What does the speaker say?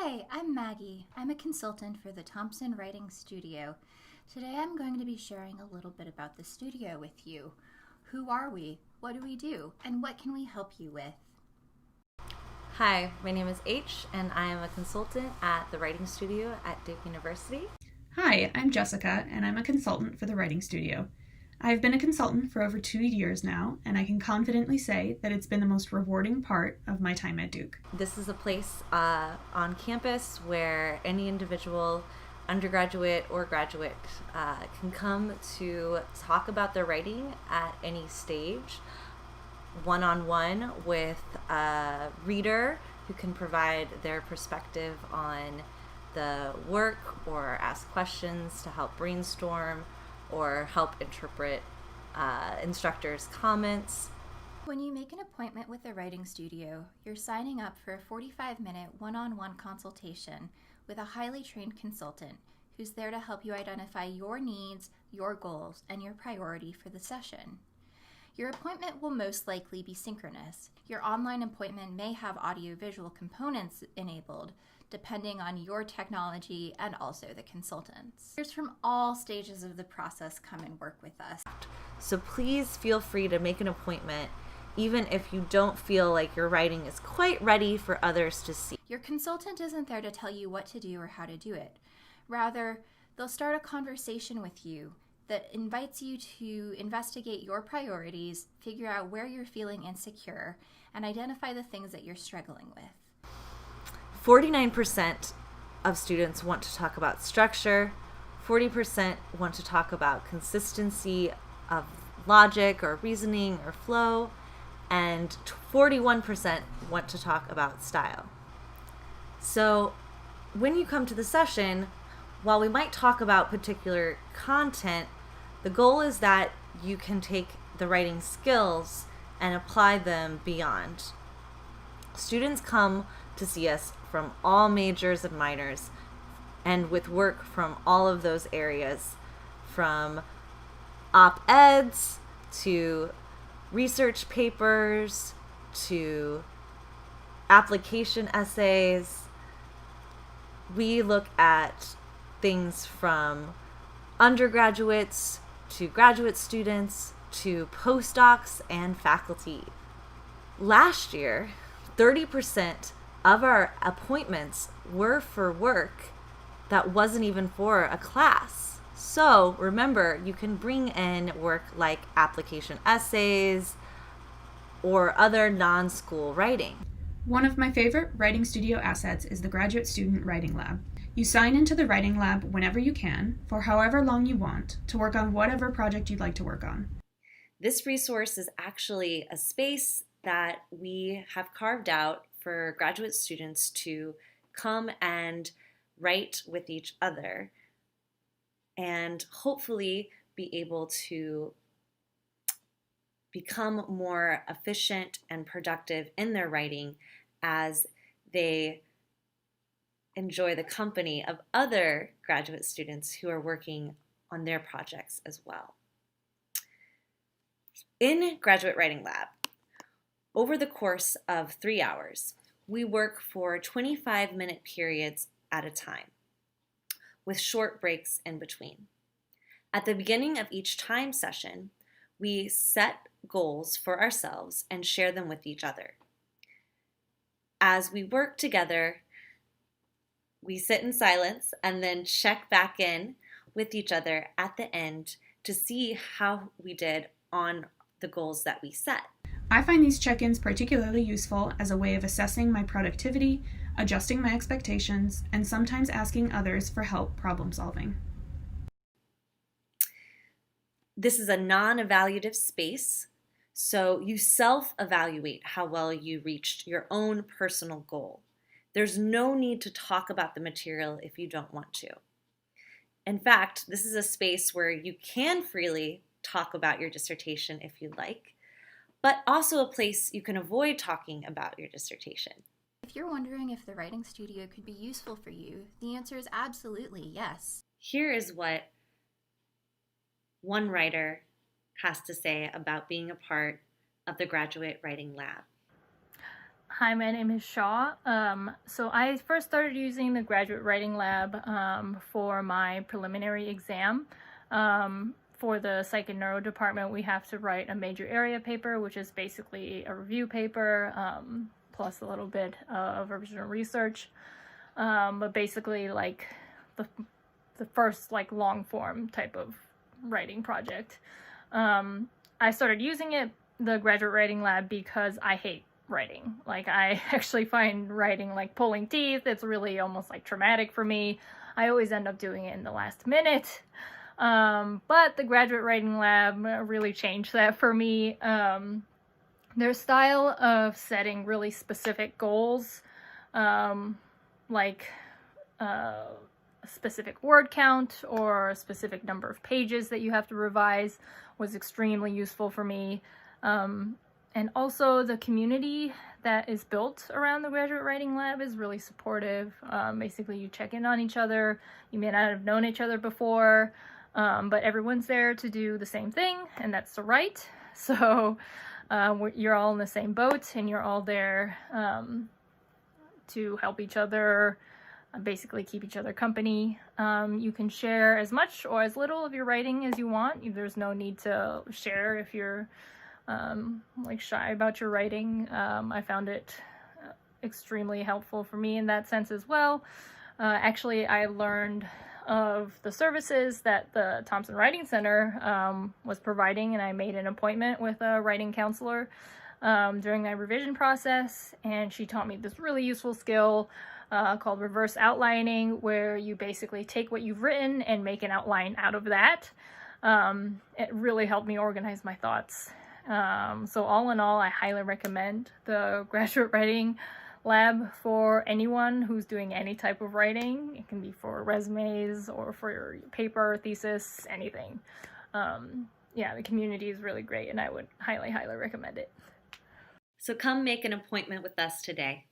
Hi, I'm Maggie. I'm a consultant for the Thompson Writing Studio. Today I'm going to be sharing a little bit about the studio with you. Who are we? What do we do? And what can we help you with? Hi, my name is H, and I am a consultant at the Writing Studio at Duke University. Hi, I'm Jessica, and I'm a consultant for the Writing Studio. I've been a consultant for over 2 years now, and I can confidently say that it's been the most rewarding part of my time at Duke. This is a place on campus where any individual, undergraduate or graduate, can come to talk about their writing at any stage, one-on-one with a reader who can provide their perspective on the work or ask questions to help brainstorm or help interpret instructors' comments. When you make an appointment with the Writing Studio, you're signing up for a 45-minute one-on-one consultation with a highly trained consultant who's there to help you identify your needs, your goals, and your priority for the session. Your appointment will most likely be synchronous. Your online appointment may have audio-visual components enabled, depending on your technology and also the consultants. Readers from all stages of the process come and work with us. So please feel free to make an appointment, even if you don't feel like your writing is quite ready for others to see. Your consultant isn't there to tell you what to do or how to do it. Rather, they'll start a conversation with you that invites you to investigate your priorities, figure out where you're feeling insecure, and identify the things that you're struggling with. 49% of students want to talk about structure, 40% want to talk about consistency of logic or reasoning or flow, and 41% want to talk about style. So when you come to the session, while we might talk about particular content, the goal is that you can take the writing skills and apply them beyond. Students come to see us from all majors and minors, and with work from all of those areas, from op-eds to research papers to application essays. We look at things from undergraduates to graduate students to postdocs and faculty. Last year, 30% of our appointments were for work that wasn't even for a class. So remember, you can bring in work like application essays or other non-school writing. One of my favorite Writing Studio assets is the Graduate Student Writing Lab. You sign into the Writing Lab whenever you can, for however long you want, to work on whatever project you'd like to work on. This resource is actually a space that we have carved out for graduate students to come and write with each other and hopefully be able to become more efficient and productive in their writing as they enjoy the company of other graduate students who are working on their projects as well. In Graduate Writing Lab, over the course of 3 hours, we work for 25-minute periods at a time, with short breaks in between. At the beginning of each time session, we set goals for ourselves and share them with each other. As we work together, we sit in silence and then check back in with each other at the end to see how we did on the goals that we set. I find these check-ins particularly useful as a way of assessing my productivity, adjusting my expectations, and sometimes asking others for help problem solving. This is a non-evaluative space, so you self-evaluate how well you reached your own personal goal. There's no need to talk about the material if you don't want to. In fact, this is a space where you can freely talk about your dissertation if you like, but also a place you can avoid talking about your dissertation. If you're wondering if the Writing Studio could be useful for you, the answer is absolutely yes. Here is what one writer has to say about being a part of the Graduate Writing Lab. Hi, my name is Shaw. So I first started using the Graduate Writing Lab for my preliminary exam. For the Psych and Neuro department, we have to write a major area paper, which is basically a review paper, plus a little bit of original research. But basically like the first like long form type of writing project. I started using the Graduate Writing Lab, because I hate writing. Like, I actually find writing like pulling teeth. It's really almost like traumatic for me. I always end up doing it in the last minute. But the Graduate Writing Lab really changed that for me. Their style of setting really specific goals, like a specific word count or a specific number of pages that you have to revise, was extremely useful for me. And also the community that is built around the Graduate Writing Lab is really supportive. Basically, you check in on each other. You may not have known each other before, but everyone's there to do the same thing, and that's to write. So you're all in the same boat, and you're all there to help each other, basically keep each other company. You can share as much or as little of your writing as you want. There's no need to share if you're like shy about your writing. I found it extremely helpful for me in that sense as well. Actually, I learned of the services that the Thompson Writing Center was providing, and I made an appointment with a writing counselor during my revision process, and she taught me this really useful skill called reverse outlining, where you basically take what you've written and make an outline out of that. It really helped me organize my thoughts. So all in all, I highly recommend the Graduate Writing Lab for anyone who's doing any type of writing. It can be for resumes or for your paper, thesis, anything. Yeah, the community is really great, and I would highly, highly recommend it. So come make an appointment with us today.